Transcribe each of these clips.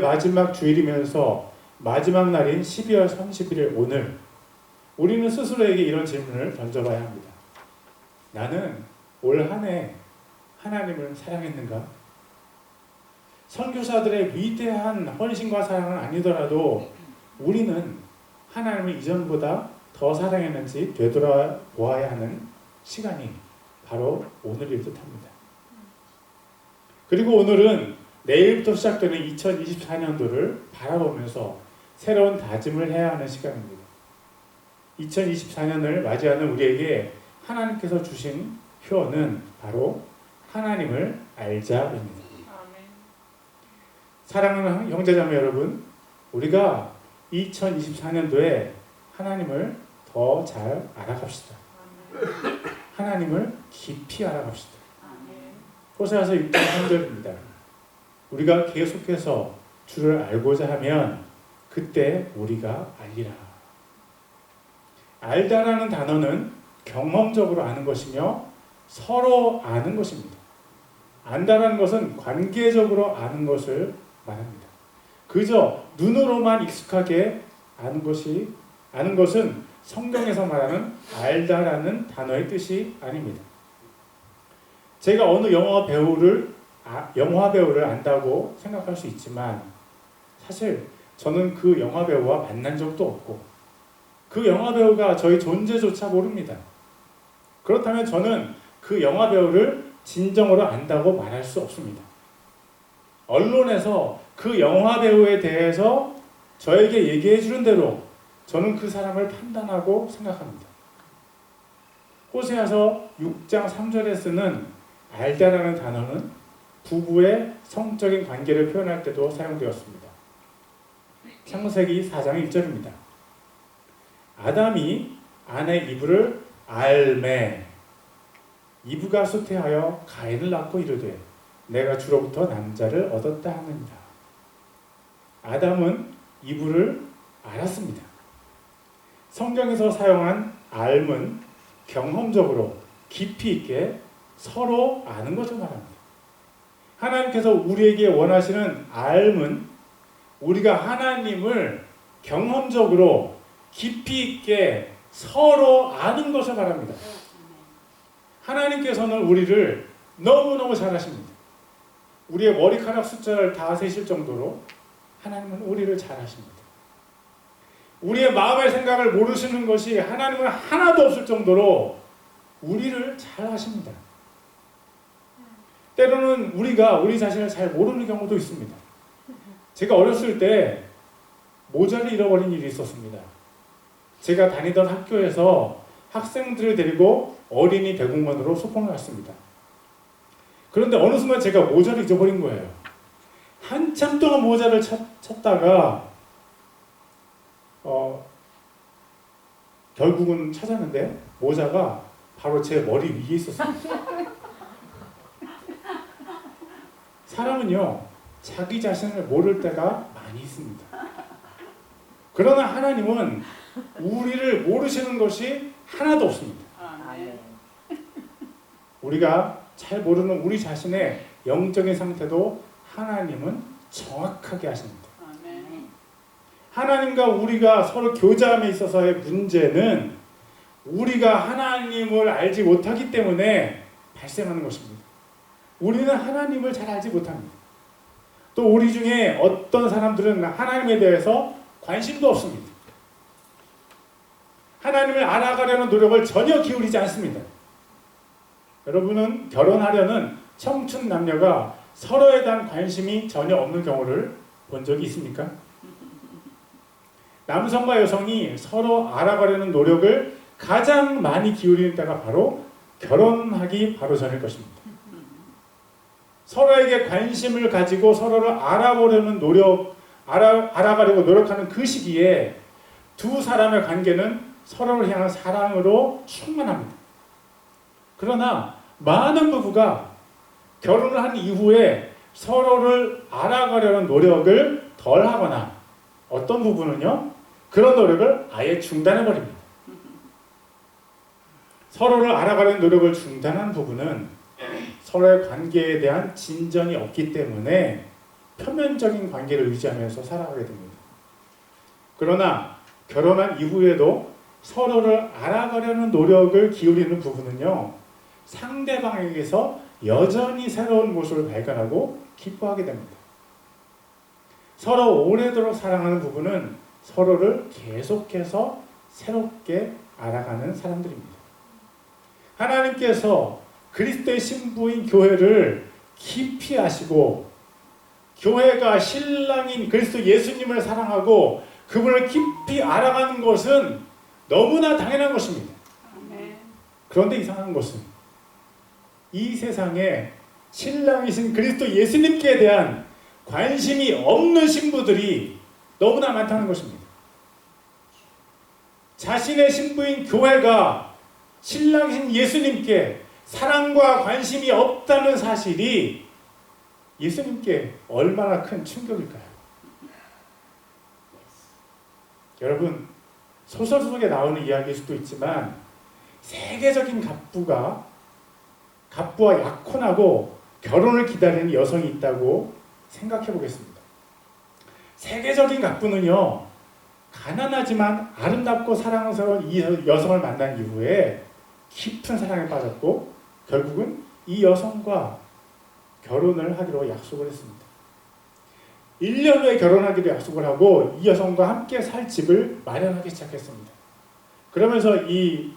마지막 주일이면서 마지막 날인 12월 31일 오늘 우리는 스스로에게 이런 질문을 던져봐야 합니다. 나는 올 한 해 하나님을 사랑했는가? 선교사들의 위대한 헌신과 사랑은 아니더라도 우리는 하나님을 이전보다 더 사랑했는지 되돌아보아야 하는 시간이 바로 오늘일 듯합니다. 그리고 오늘은 내일부터 시작되는 2024년도를 바라보면서 새로운 다짐을 해야 하는 시간입니다. 2024년을 맞이하는 우리에게 하나님께서 주신 표어는 바로 하나님을 알자입니다. 사랑하는 형제자매 여러분, 우리가 2024년도에 하나님을 더 잘 알아갑시다. 하나님을 깊이 알아갑시다. 호세아서 6장 3절입니다. 우리가 계속해서 주를 알고자 하면 그때 우리가 알리라. 알다라는 단어는 경험적으로 아는 것이며 서로 아는 것입니다. 안다라는 것은 관계적으로 아는 것을 말합니다. 그저 눈으로만 익숙하게 아는 것은 성경에서 말하는 알다라는 단어의 뜻이 아닙니다. 제가 어느 영화 배우를 안다고 생각할 수 있지만 사실 저는 그 영화 배우와 만난 적도 없고 그 영화 배우가 저희 존재조차 모릅니다. 그렇다면 저는 그 영화 배우를 진정으로 안다고 말할 수 없습니다. 언론에서 그 영화 배우에 대해서 저에게 얘기해 주는 대로 저는 그 사람을 판단하고 생각합니다. 호세아서 6장 3절에 쓰는 알다라는 단어는 부부의 성적인 관계를 표현할 때도 사용되었습니다. 창세기 4장 1절입니다. 아담이 아내 이브를 알매 이브가 수태하여 가인을 낳고 이르되 내가 주로부터 남자를 얻었다 하느니라. 아담은 이브를 알았습니다. 성경에서 사용한 알은 경험적으로 깊이 있게 서로 아는 것을 말합니다. 하나님께서 우리에게 원하시는 알은 우리가 하나님을 경험적으로 깊이 있게 서로 아는 것을 말합니다. 하나님께서는 우리를 너무너무 잘 아십니다. 우리의 머리카락 숫자를 다 세실 정도로 하나님은 우리를 잘 아십니다. 우리의 마음의 생각을 모르시는 것이 하나님은 하나도 없을 정도로 우리를 잘 아십니다. 때로는 우리가 우리 자신을 잘 모르는 경우도 있습니다. 제가 어렸을 때 모자를 잃어버린 일이 있었습니다. 제가 다니던 학교에서 학생들을 데리고 어린이 대공원으로 소풍을 갔습니다. 그런데 어느 순간 제가 모자를 잊어버린 거예요. 한참 동안 모자를 찾다가 결국은 찾았는데 모자가 바로 제 머리 위에 있었습니다. 사람은요 자기 자신을 모를 때가 많이 있습니다. 그러나 하나님은 우리를 모르시는 것이 하나도 없습니다. 우리가 잘 모르는 우리 자신의 영적인 상태도 하나님은 정확하게 아십니다. 하나님과 우리가 서로 교제함에 있어서의 문제는 우리가 하나님을 알지 못하기 때문에 발생하는 것입니다. 우리는 하나님을 잘 알지 못합니다. 또 우리 중에 어떤 사람들은 하나님에 대해서 관심도 없습니다. 하나님을 알아가려는 노력을 전혀 기울이지 않습니다. 여러분은 결혼하려는 청춘 남녀가 서로에 대한 관심이 전혀 없는 경우를 본 적이 있습니까? 남성과 여성이 서로 알아가려는 노력을 가장 많이 기울이는 때가 바로 결혼하기 바로 전일 것입니다. 서로에게 관심을 가지고 서로를 알아보려는 알아가려고 노력하는 그 시기에 두 사람의 관계는 서로를 향한 사랑으로 충만합니다. 그러나 많은 부부가 결혼을 한 이후에 서로를 알아가려는 노력을 덜 하거나 어떤 부부는요 그런 노력을 아예 중단해버립니다. 서로를 알아가려는 노력을 중단한 부부는 서로의 관계에 대한 진전이 없기 때문에 표면적인 관계를 유지하면서 살아가게 됩니다. 그러나 결혼한 이후에도 서로를 알아가려는 노력을 기울이는 부부는요, 상대방에게서 여전히 새로운 모습을 발견하고 기뻐하게 됩니다. 서로 오래도록 사랑하는 부부는 서로를 계속해서 새롭게 알아가는 사람들입니다. 하나님께서 그리스도의 신부인 교회를 깊이 아시고 교회가 신랑인 그리스도 예수님을 사랑하고 그분을 깊이 알아가는 것은 너무나 당연한 것입니다. 그런데 이상한 것은 이 세상에 신랑이신 그리스도 예수님께 대한 관심이 없는 신부들이 너무나 많다는 것입니다. 자신의 신부인 교회가 신랑이신 예수님께 사랑과 관심이 없다는 사실이 예수님께 얼마나 큰 충격일까요? 여러분, 소설 속에 나오는 이야기일 수도 있지만 세계적인 갑부와 약혼하고 결혼을 기다리는 여성이 있다고 생각해 보겠습니다. 세계적인 갑부는요, 가난하지만 아름답고 사랑스러운 이 여성을 만난 이후에 깊은 사랑에 빠졌고 결국은 이 여성과 결혼을 하기로 약속을 했습니다. 1년 후에 결혼하기로 약속을 하고 이 여성과 함께 살 집을 마련하기 시작했습니다. 그러면서 이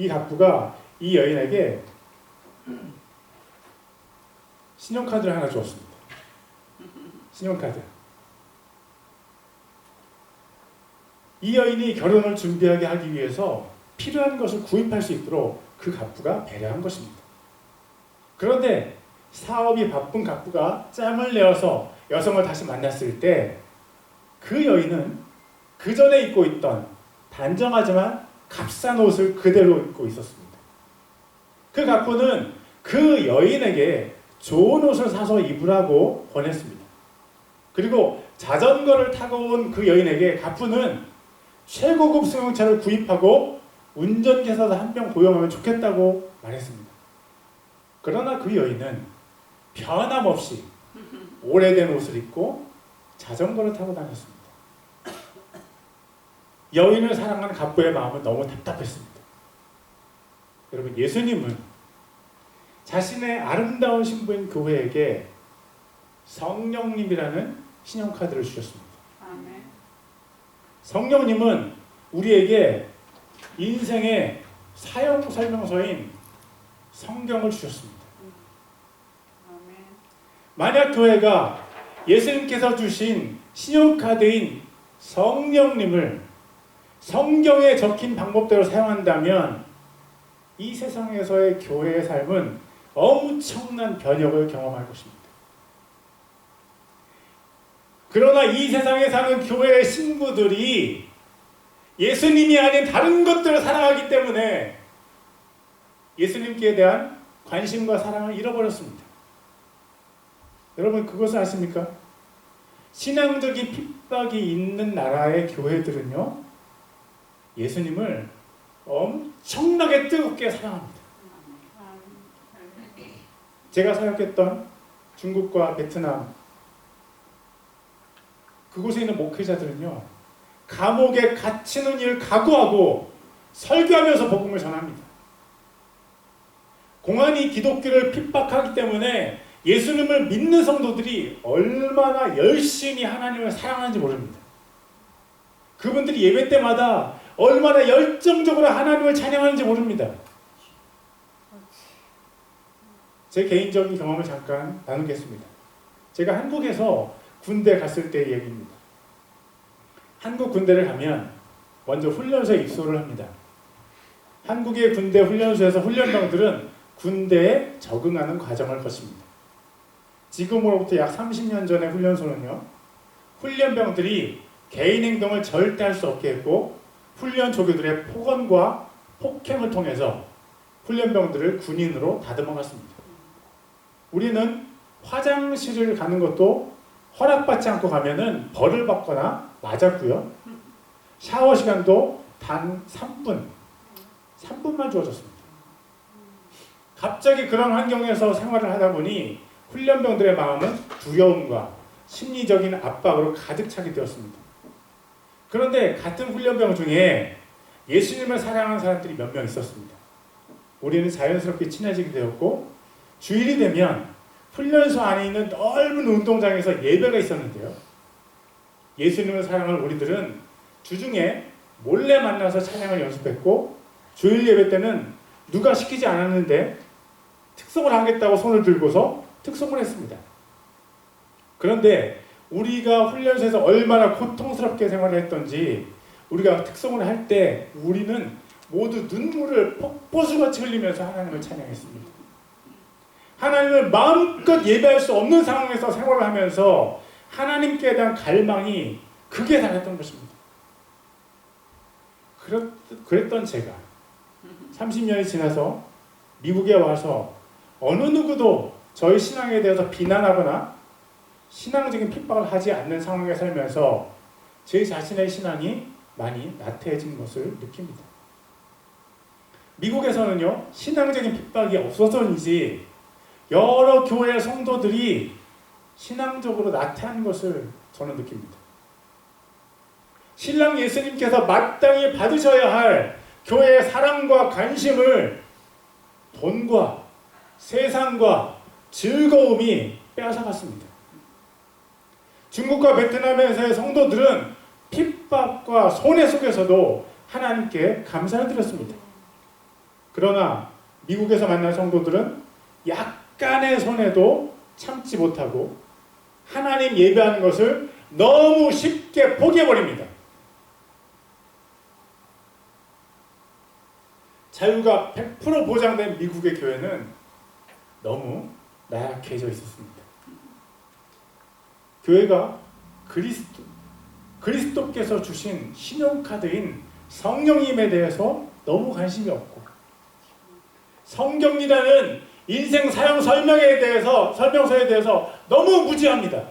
갑부가 이 여인에게 신용카드를 하나 주었습니다. 신용카드. 이 여인이 결혼을 준비하게 하기 위해서 필요한 것을 구입할 수 있도록 그 갑부가 배려한 것입니다. 그런데 사업이 바쁜 갑부가 짬을 내어서 여성을 다시 만났을 때 그 여인은 그 전에 입고 있던 단정하지만 값싼 옷을 그대로 입고 있었습니다. 그 갑부는 그 여인에게 좋은 옷을 사서 입으라고 권했습니다. 그리고 자전거를 타고 온 그 여인에게 갑부는 최고급 승용차를 구입하고 운전기사도 한 명 고용하면 좋겠다고 말했습니다. 그러나 그 여인은 변함없이 오래된 옷을 입고 자전거를 타고 다녔습니다. 여인을 사랑하는 갑부의 마음은 너무 답답했습니다. 여러분, 예수님은 자신의 아름다운 신부인 교회에게 성령님이라는 신용카드를 주셨습니다. 아멘. 성령님은 우리에게 인생의 사용 설명서인 성경을 주셨습니다. 아멘. 만약 교회가 예수님께서 주신 신용카드인 성령님을 성경에 적힌 방법대로 사용한다면 이 세상에서의 교회의 삶은 엄청난 변혁을 경험할 것입니다. 그러나 이 세상에 사는 교회의 신부들이 예수님이 아닌 다른 것들을 사랑하기 때문에 예수님께 대한 관심과 사랑을 잃어버렸습니다. 여러분, 그것을 아십니까? 신앙적인 핍박이 있는 나라의 교회들은요, 예수님을 엄청나게 뜨겁게 사랑합니다. 제가 사역했던 중국과 베트남, 그곳에 있는 목회자들은요, 감옥에 갇히는 일을 각오하고 설교하면서 복음을 전합니다. 공안이 기독교를 핍박하기 때문에 예수님을 믿는 성도들이 얼마나 열심히 하나님을 사랑하는지 모릅니다. 그분들이 예배 때마다 얼마나 열정적으로 하나님을 찬양하는지 모릅니다. 제 개인적인 경험을 잠깐 나누겠습니다. 제가 한국에서 군대 갔을 때의 얘기입니다. 한국 군대를 가면 먼저 훈련소에 입소를 합니다. 한국의 군대 훈련소에서 훈련병들은 군대에 적응하는 과정을 거칩니다. 지금으로부터 약 30년 전의 훈련소는요, 훈련병들이 개인 행동을 절대 할 수 없게 했고 훈련 조교들의 폭언과 폭행을 통해서 훈련병들을 군인으로 다듬어갔습니다. 우리는 화장실을 가는 것도 허락받지 않고 가면은 벌을 받거나 맞았고요. 샤워 시간도 단 3분만 주어졌습니다. 갑자기 그런 환경에서 생활을 하다 보니 훈련병들의 마음은 두려움과 심리적인 압박으로 가득 차게 되었습니다. 그런데 같은 훈련병 중에 예수님을 사랑하는 사람들이 몇 명 있었습니다. 우리는 자연스럽게 친해지게 되었고 주일이 되면 훈련소 안에 있는 넓은 운동장에서 예배가 있었는데요. 예수님을 사랑하는 우리들은 주중에 몰래 만나서 찬양을 연습했고 주일 예배 때는 누가 시키지 않았는데 특송을 하겠다고 손을 들고서 특송을 했습니다. 그런데 우리가 훈련소에서 얼마나 고통스럽게 생활을 했던지 우리가 특송을 할 때 우리는 모두 눈물을 폭포수같이 흘리면서 하나님을 찬양했습니다. 하나님을 마음껏 예배할 수 없는 상황에서 생활을 하면서 하나님께 대한 갈망이 극에 달했던 것입니다. 그랬던 제가 30년이 지나서 미국에 와서 어느 누구도 저희 신앙에 대해서 비난하거나 신앙적인 핍박을 하지 않는 상황에 살면서 제 자신의 신앙이 많이 나태해진 것을 느낍니다. 미국에서는요, 신앙적인 핍박이 없어서인지 여러 교회 성도들이 신앙적으로 나태한 것을 저는 느낍니다. 신랑 예수님께서 마땅히 받으셔야 할 교회의 사랑과 관심을 돈과 세상과 즐거움이 빼앗아갔습니다. 중국과 베트남에서의 성도들은 핍박과 손해 속에서도 하나님께 감사를 드렸습니다. 그러나 미국에서 만난 성도들은 약간의 손해도 참지 못하고 하나님 예배하는 것을 너무 쉽게 포기해버립니다. 자유가 100% 보장된 미국의 교회는 너무 나약해져 있었습니다. 교회가 그리스도께서 주신 신용카드인 성령님에 대해서 너무 관심이 없고 성경이라는 인생 사용 설명서에 대해서 너무 무지합니다.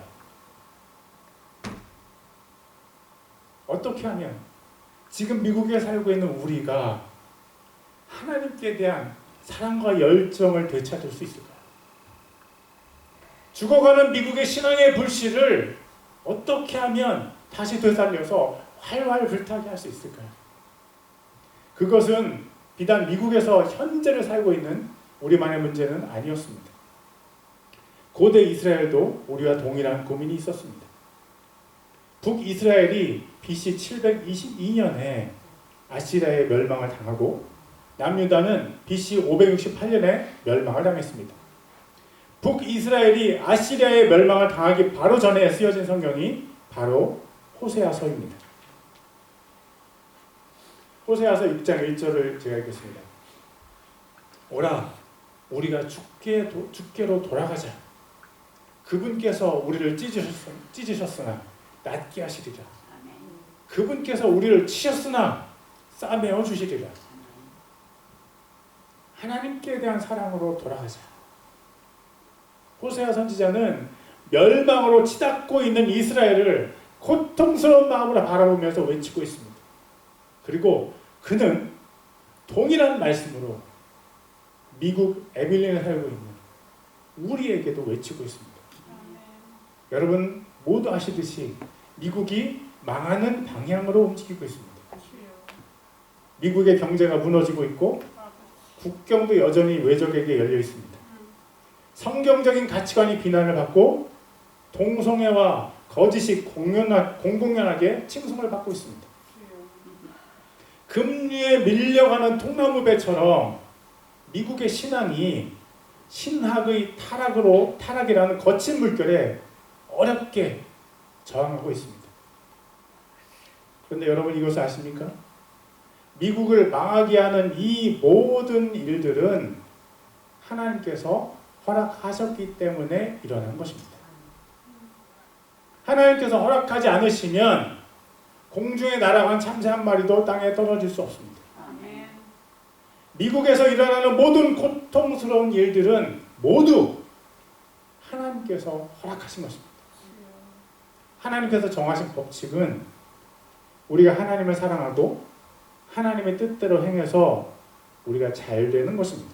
어떻게 하면 지금 미국에 살고 있는 우리가 하나님께 대한 사랑과 열정을 되찾을 수 있을까요? 죽어가는 미국의 신앙의 불씨를 어떻게 하면 다시 되살려서 활활 불타게 할 수 있을까요? 그것은 비단 미국에서 현재를 살고 있는 우리만의 문제는 아니었습니다. 고대 이스라엘도 우리와 동일한 고민이 있었습니다. 북이스라엘이 BC 722년에 아시리아의 멸망을 당하고 남유다는 BC 568년에 멸망을 당했습니다. 북이스라엘이 아시리아의 멸망을 당하기 바로 전에 쓰여진 성경이 바로 호세아서입니다. 호세아서 6장 1절을 제가 읽겠습니다. 오라, 우리가 주께로 돌아가자. 그분께서 우리를 찢으셨으나 낫게 하시리라. 그분께서 우리를 치셨으나 싸매어 주시리라. 하나님께 대한 사랑으로 돌아가자. 호세아 선지자는 멸망으로 치닫고 있는 이스라엘을 고통스러운 마음으로 바라보면서 외치고 있습니다. 그리고 그는 동일한 말씀으로 미국 에빌린에 살고 있는 우리에게도 외치고 있습니다. 여러분 모두 아시듯이 미국이 망하는 방향으로 움직이고 있습니다. 미국의 경제가 무너지고 있고 국경도 여전히 외적에게 열려 있습니다. 성경적인 가치관이 비난을 받고 동성애와 거짓이 공공연하게 칭송을 받고 있습니다. 급류에 밀려가는 통나무배처럼 미국의 신앙이 신학의 타락이라는 거친 물결에 어렵게 저항하고 있습니다. 그런데 여러분 이것을 아십니까? 미국을 망하게 하는 이 모든 일들은 하나님께서 허락하셨기 때문에 일어난 것입니다. 하나님께서 허락하지 않으시면 공중에 날아간 참새 한 마리도 땅에 떨어질 수 없습니다. 미국에서 일어나는 모든 고통스러운 일들은 모두 하나님께서 허락하신 것입니다. 하나님께서 정하신 법칙은 우리가 하나님을 사랑하고 하나님의 뜻대로 행해서 우리가 잘 되는 것입니다.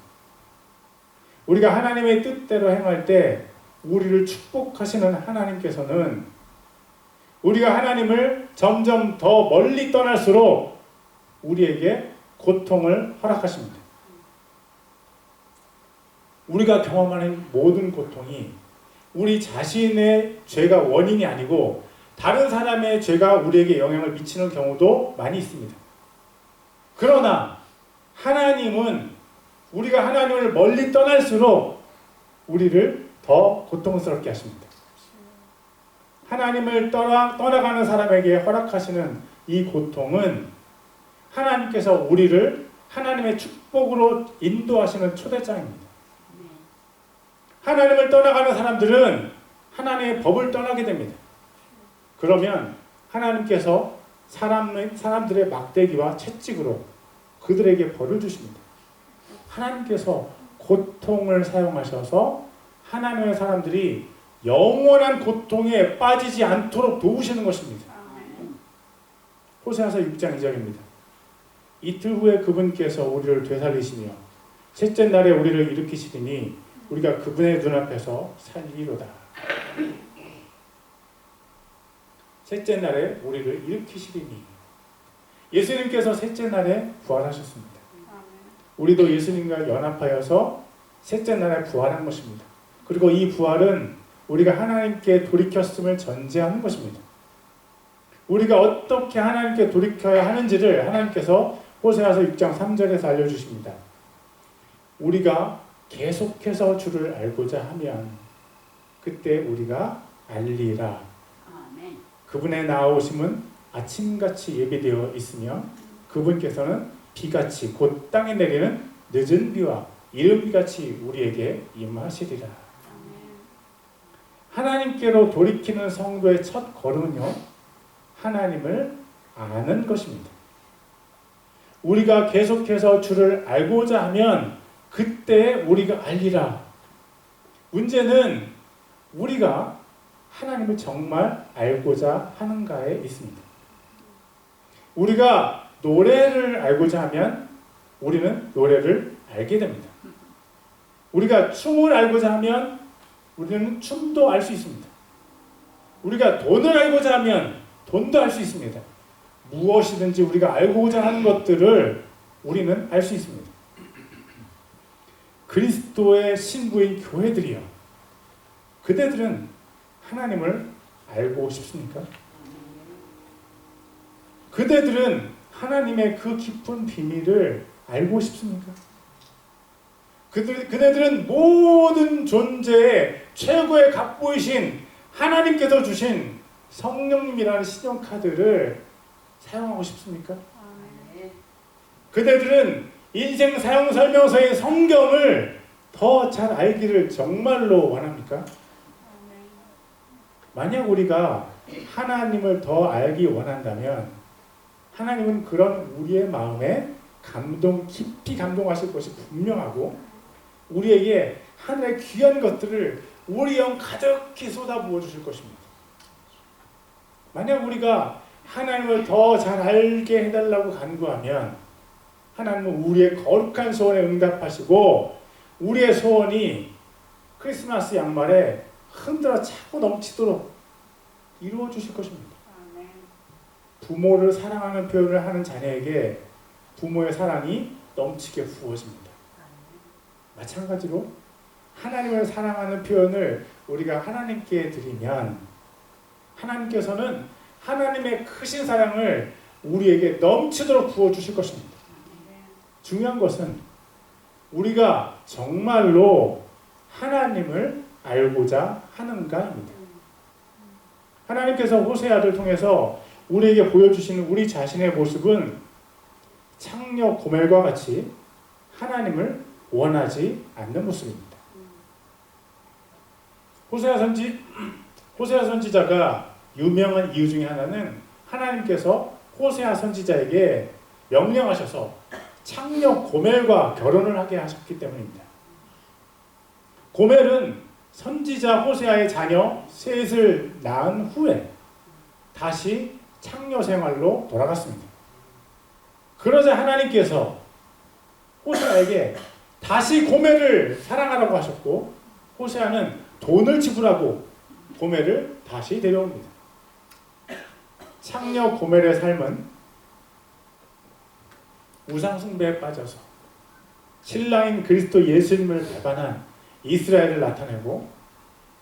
우리가 하나님의 뜻대로 행할 때 우리를 축복하시는 하나님께서는 우리가 하나님을 점점 더 멀리 떠날수록 우리에게 고통을 허락하십니다. 우리가 경험하는 모든 고통이 우리 자신의 죄가 원인이 아니고 다른 사람의 죄가 우리에게 영향을 미치는 경우도 많이 있습니다. 그러나 하나님은 우리가 하나님을 멀리 떠날수록 우리를 더 고통스럽게 하십니다. 하나님을 떠나가는 사람에게 허락하시는 이 고통은 하나님께서 우리를 하나님의 축복으로 인도하시는 초대장입니다. 하나님을 떠나가는 사람들은 하나님의 법을 떠나게 됩니다. 그러면 하나님께서 사람들의 막대기와 채찍으로 그들에게 벌을 주십니다. 하나님께서 고통을 사용하셔서 하나님의 사람들이 영원한 고통에 빠지지 않도록 도우시는 것입니다. 호세아서 6장 2절입니다. 이틀 후에 그분께서 우리를 되살리시며 셋째 날에 우리를 일으키시리니 우리가 그분의 눈앞에서 살리로다. 셋째 날에 우리를 일으키시리니 예수님께서 셋째 날에 부활하셨습니다. 우리도 예수님과 연합하여서 셋째 날에 부활한 것입니다. 그리고 이 부활은 우리가 하나님께 돌이켰음을 전제하는 것입니다. 우리가 어떻게 하나님께 돌이켜야 하는지를 하나님께서 호세아서 6장 3절에서 알려주십니다. 우리가 계속해서 주를 알고자 하면 그때 우리가 알리라. 그분의 나오심은 아침같이 예비되어 있으며 그분께서는 비같이 곧 땅에 내리는 늦은 비와 이른 비같이 우리에게 임하시리라. 하나님께로 돌이키는 성도의 첫 걸음은요, 하나님을 아는 것입니다. 우리가 계속해서 주를 알고자 하면 그때 우리가 알리라. 문제는 우리가 하나님을 정말 알고자 하는가에 있습니다. 우리가 노래를 알고자 하면 우리는 노래를 알게 됩니다. 우리가 춤을 알고자 하면 우리는 춤도 알 수 있습니다. 우리가 돈을 알고자 하면 돈도 알 수 있습니다. 무엇이든지 우리가 알고자 하는 것들을 우리는 알 수 있습니다. 그리스도의 신부인 교회들이요, 그대들은 하나님을 알고 싶습니까? 그대들은 하나님의 그 깊은 비밀을 알고 싶습니까? 그대들은 모든 존재의 최고의 갑부이신 하나님께서 주신 성령님이라는 신용카드를 사용하고 싶습니까? 그대들은 인생 사용 설명서의 성경을 더 잘 알기를 정말로 원합니까? 만약 우리가 하나님을 더 알기 원한다면 하나님은 그런 우리의 마음에 깊이 감동하실 것이 분명하고 우리에게 하늘의 귀한 것들을 우리 영 가득히 쏟아부어 주실 것입니다. 만약 우리가 하나님을 더 잘 알게 해달라고 간구하면 하나님은 우리의 거룩한 소원에 응답하시고 우리의 소원이 크리스마스 양말에 흔들어 차고 넘치도록 이루어 주실 것입니다. 부모를 사랑하는 표현을 하는 자녀에게 부모의 사랑이 넘치게 부어집니다. 마찬가지로 하나님을 사랑하는 표현을 우리가 하나님께 드리면 하나님께서는 하나님의 크신 사랑을 우리에게 넘치도록 부어주실 것입니다. 중요한 것은 우리가 정말로 하나님을 알고자 하는가입니다. 하나님께서 호세아를 통해서 우리에게 보여주시는 우리 자신의 모습은 창녀 고멜과 같이 하나님을 원하지 않는 모습입니다. 호세아 선지자가 유명한 이유 중에 하나는 하나님께서 호세아 선지자에게 명령하셔서 창녀 고멜과 결혼을 하게 하셨기 때문입니다. 고멜은 선지자 호세아의 자녀 셋을 낳은 후에 다시 창녀 생활로 돌아갔습니다. 그러자 하나님께서 호세아에게 다시 고멜을 사랑하라고 하셨고 호세아는 돈을 지불하고 고멜을 다시 데려옵니다. 창녀 고멜의 삶은 우상숭배에 빠져서 신랑인 그리스도 예수님을 배반한 이스라엘을 나타내고,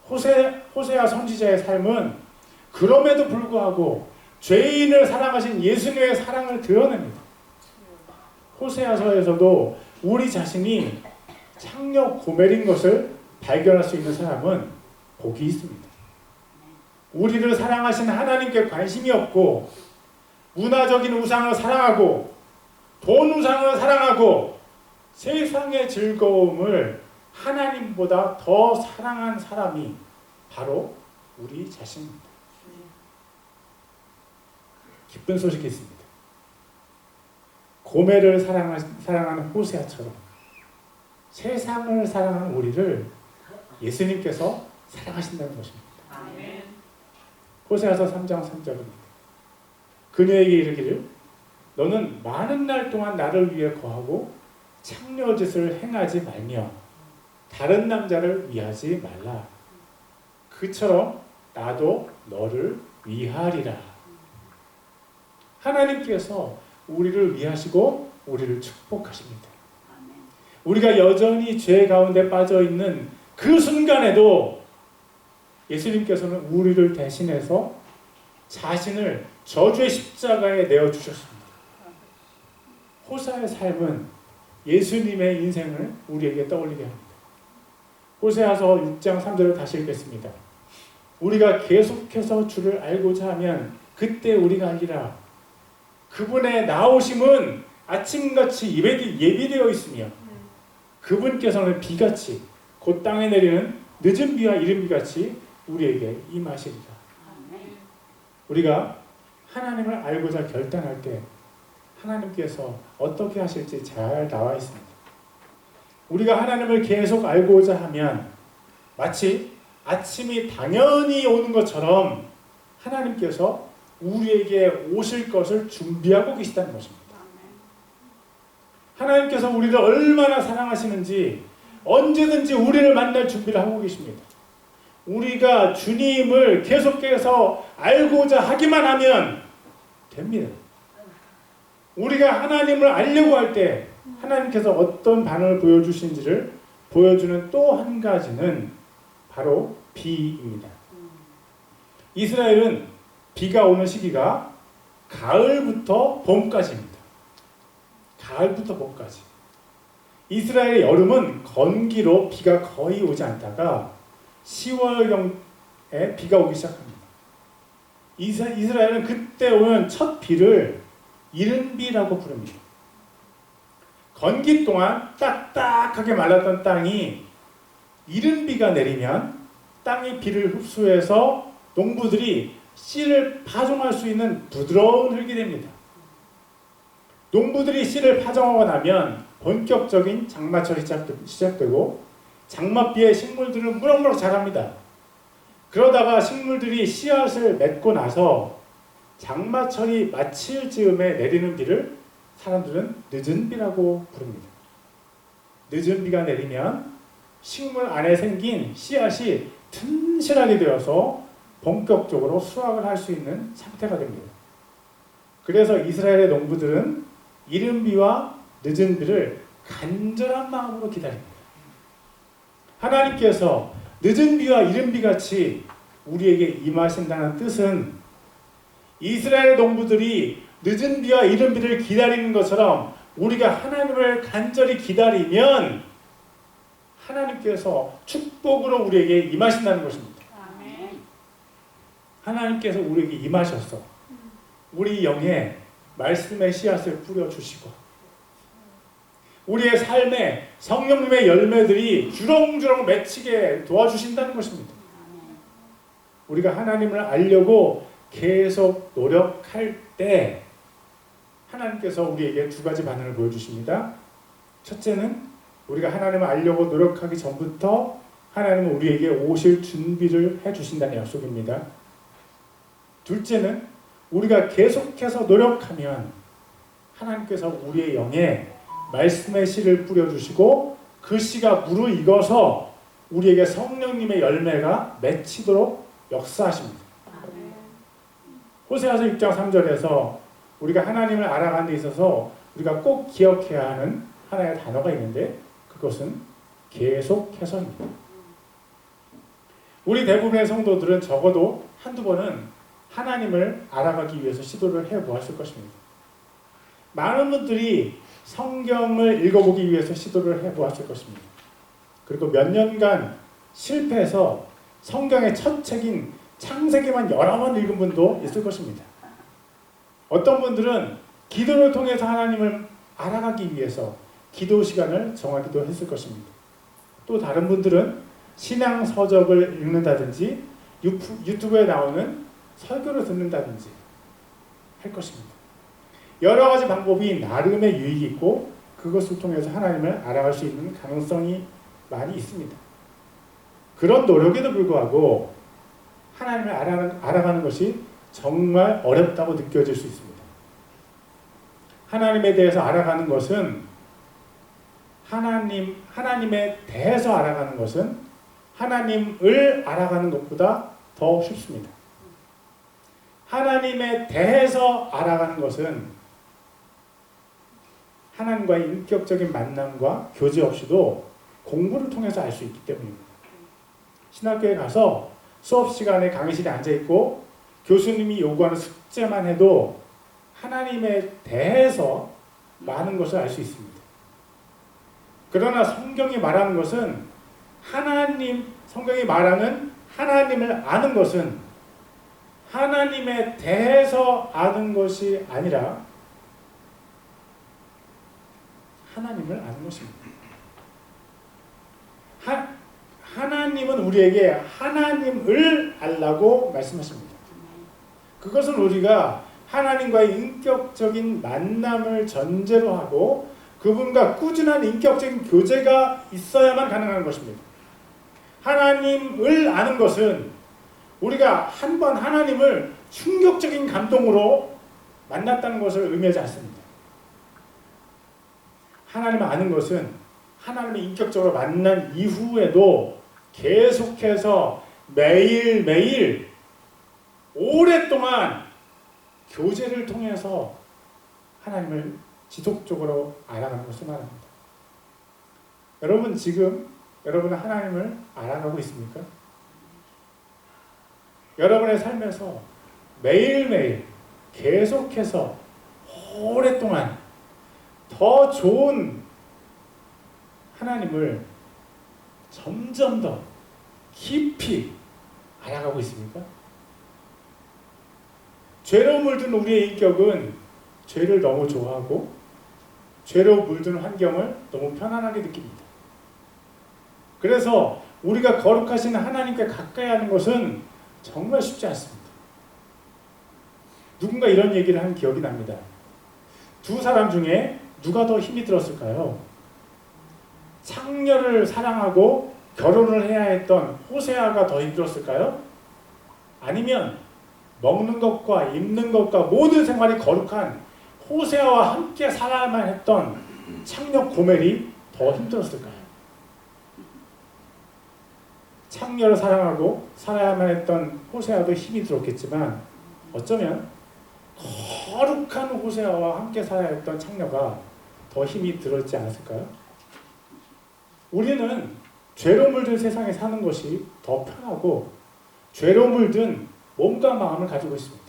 호세아 선지자의 삶은 그럼에도 불구하고 죄인을 사랑하신 예수님의 사랑을 드러냅니다. 호세아서에서도 우리 자신이 창녀 고멜인 것을 발견할 수 있는 사람은 복이 있습니다. 우리를 사랑하신 하나님께 관심이 없고 문화적인 우상을 사랑하고 돈 우상을 사랑하고 세상의 즐거움을 하나님보다 더 사랑한 사람이 바로 우리 자신입니다. 기쁜 소식이 있습니다. 고멜을 사랑하는 호세아처럼 세상을 사랑하는 우리를 예수님께서 사랑하신다는 것입니다. 아멘. 호세아서 3장 3절입니다. 그녀에게 이르기를 너는 많은 날 동안 나를 위해 거하고 창녀짓을 행하지 말며 다른 남자를 위하지 말라. 그처럼 나도 너를 위하리라. 하나님께서 우리를 위하시고 우리를 축복하십니다. 우리가 여전히 죄 가운데 빠져 있는 그 순간에도 예수님께서는 우리를 대신해서 자신을 저주의 십자가에 내어주셨습니다. 호세아의 삶은 예수님의 인생을 우리에게 떠올리게 합니다. 호세아서 6장 3절을 다시 읽겠습니다. 우리가 계속해서 주를 알고자 하면 그때 우리가 알리라. 그분의 나오심은 아침같이 예비되어 있으며 그분께서는 비같이 곧 땅에 내리는 늦은 비와 이른 비같이 우리에게 임하시리라. 우리가 하나님을 알고자 결단할 때 하나님께서 어떻게 하실지 잘 나와 있습니다. 우리가 하나님을 계속 알고자 하면 마치 아침이 당연히 오는 것처럼 하나님께서 우리에게 오실 것을 준비하고 계시다는 것입니다. 하나님께서 우리를 얼마나 사랑하시는지 언제든지 우리를 만날 준비를 하고 계십니다. 우리가 주님을 계속해서 알고자 하기만 하면 됩니다. 우리가 하나님을 알려고 할 때 하나님께서 어떤 반응을 보여주신지를 보여주는 또 한 가지는 바로 비입니다. 이스라엘은 비가 오는 시기가 가을부터 봄까지입니다. 가을부터 봄까지. 이스라엘의 여름은 건기로 비가 거의 오지 않다가 10월경에 비가 오기 시작합니다. 이스라엘은 그때 오는 첫 비를 이른비라고 부릅니다. 건기 동안 딱딱하게 말랐던 땅이 이른비가 내리면 땅이 비를 흡수해서 농부들이 씨를 파종할 수 있는 부드러운 흙이 됩니다. 농부들이 씨를 파종하고 나면 본격적인 장마철이 시작되고 장맛비에 식물들은 무럭무럭 자랍니다. 그러다가 식물들이 씨앗을 맺고 나서 장마철이 마칠 즈음에 내리는 비를 사람들은 늦은 비라고 부릅니다. 늦은 비가 내리면 식물 안에 생긴 씨앗이 튼실하게 되어서 본격적으로 수확을 할 수 있는 상태가 됩니다. 그래서 이스라엘의 농부들은 이른 비와 늦은 비를 간절한 마음으로 기다립니다. 하나님께서 늦은 비와 이른 비 같이 우리에게 임하신다는 뜻은 이스라엘 농부들이 늦은 비와 이른 비를 기다리는 것처럼 우리가 하나님을 간절히 기다리면 하나님께서 축복으로 우리에게 임하신다는 것입니다. 하나님께서 우리에게 임하셔서 우리 영에 말씀의 씨앗을 뿌려주시고 우리의 삶에 성령님의 열매들이 주렁주렁 맺히게 도와주신다는 것입니다. 우리가 하나님을 알려고 계속 노력할 때 하나님께서 우리에게 두 가지 반응을 보여주십니다. 첫째는 우리가 하나님을 알려고 노력하기 전부터 하나님은 우리에게 오실 준비를 해주신다는 약속입니다. 둘째는 우리가 계속해서 노력하면 하나님께서 우리의 영에 말씀의 씨를 뿌려주시고 그 씨가 무르익어서 우리에게 성령님의 열매가 맺히도록 역사하십니다. 호세아서 6장 3절에서 우리가 하나님을 알아가는 데 있어서 우리가 꼭 기억해야 하는 하나의 단어가 있는데 그것은 계속해서입니다. 우리 대부분의 성도들은 적어도 한두 번은 하나님을 알아가기 위해서 시도를 해보았을 것입니다. 많은 분들이 성경을 읽어보기 위해서 시도를 해보았을 것입니다. 그리고 몇 년간 실패해서 성경의 첫 책인 창세기만 여러 번 읽은 분도 있을 것입니다. 어떤 분들은 기도를 통해서 하나님을 알아가기 위해서 기도 시간을 정하기도 했을 것입니다. 또 다른 분들은 신앙 서적을 읽는다든지 유튜브에 나오는 설교를 듣는다든지 할 것입니다. 여러 가지 방법이 나름의 유익이 있고 그것을 통해서 하나님을 알아갈 수 있는 가능성이 많이 있습니다. 그런 노력에도 불구하고 하나님을 알아가는 것이 정말 어렵다고 느껴질 수 있습니다. 하나님에 대해서 알아가는 것은 하나님에 대해서 알아가는 것은 하나님을 알아가는 것보다 더 쉽습니다. 하나님에 대해서 알아가는 것은 하나님과의 인격적인 만남과 교제 없이도 공부를 통해서 알 수 있기 때문입니다. 신학교에 가서 수업 시간에 강의실에 앉아있고 교수님이 요구하는 숙제만 해도 하나님에 대해서 많은 것을 알 수 있습니다. 그러나 성경이 말하는 것은 성경이 말하는 하나님을 아는 것은 하나님에 대해서 아는 것이 아니라 하나님을 아는 것입니다. 하나님은 우리에게 하나님을 알라고 말씀하십니다. 그것은 우리가 하나님과의 인격적인 만남을 전제로 하고 그분과 꾸준한 인격적인 교제가 있어야만 가능한 것입니다. 하나님을 아는 것은 우리가 한 번 하나님을 충격적인 감동으로 만났다는 것을 의미하지 않습니다. 하나님을 아는 것은 하나님을 인격적으로 만난 이후에도 계속해서 매일매일 오랫동안 교제를 통해서 하나님을 지속적으로 알아가는 것을 말합니다. 여러분 지금 여러분은 하나님을 알아가고 있습니까? 여러분의 삶에서 매일매일 계속해서 오랫동안 더 좋은 하나님을 점점 더 깊이 알아가고 있습니까? 죄로 물든 우리의 인격은 죄를 너무 좋아하고 죄로 물든 환경을 너무 편안하게 느낍니다. 그래서 우리가 거룩하신 하나님께 가까이 하는 것은 정말 쉽지 않습니다. 누군가 이런 얘기를 한 기억이 납니다. 두 사람 중에 누가 더 힘이 들었을까요? 창녀를 사랑하고 결혼을 해야 했던 호세아가 더 힘들었을까요? 아니면 먹는 것과 입는 것과 모든 생활이 거룩한 호세아와 함께 살아야만 했던 창녀 고멜이 더 힘들었을까요? 창녀를 사랑하고 살아야만 했던 호세아도 힘이 들었겠지만 어쩌면 거룩한 호세아와 함께 살아야 했던 창녀가 더 힘이 들었지 않았을까요? 우리는 죄로 물든 세상에 사는 것이 더 편하고 죄로 물든 몸과 마음을 가지고 있습니다.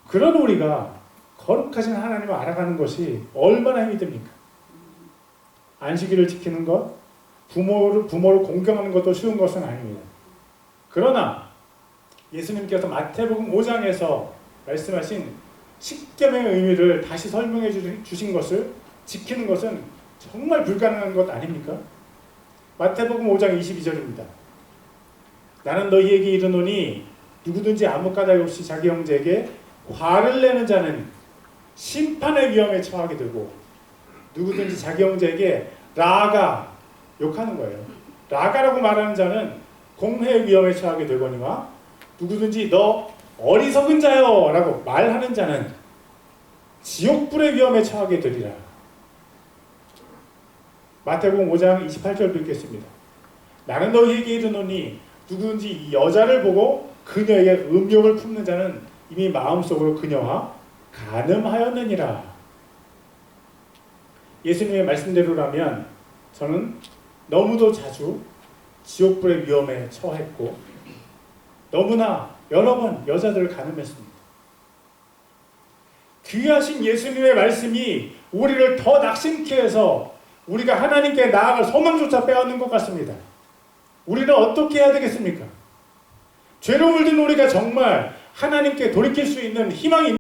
그런 우리가 거룩하신 하나님을 알아가는 것이 얼마나 힘이 듭니까? 안식일을 지키는 것, 부모를 공경하는 것도 쉬운 것은 아닙니다. 그러나 예수님께서 마태복음 5장에서 말씀하신 십계명의 의미를 다시 설명해 주신 것을 지키는 것은 정말 불가능한 것 아닙니까? 마태복음 5장 22절입니다. 나는 너희에게 이르노니 누구든지 아무 까닭 없이 자기 형제에게 화를 내는 자는 심판의 위험에 처하게 되고 누구든지 자기 형제에게 라가 욕하는 거예요. 라가라고 말하는 자는 공회의 위험에 처하게 되거니와 누구든지 너 어리석은 자요 라고 말하는 자는 지옥불의 위험에 처하게 되리라. 마태복음 5장 28절 읽겠습니다. 나는 너희에게 이르노니 누구든지 이 여자를 보고 그녀에게 음욕을 품는 자는 이미 마음속으로 그녀와 간음하였느니라. 예수님의 말씀대로라면 저는 너무도 자주 지옥불의 위험에 처했고 너무나 여러 번 여자들을 간음했습니다. 귀하신 예수님의 말씀이 우리를 더 낙심케 해서 우리가 하나님께 나아갈 소망조차 빼앗는 것 같습니다. 우리는 어떻게 해야 되겠습니까? 죄로 물든 우리가 정말 하나님께 돌이킬 수 있는 희망이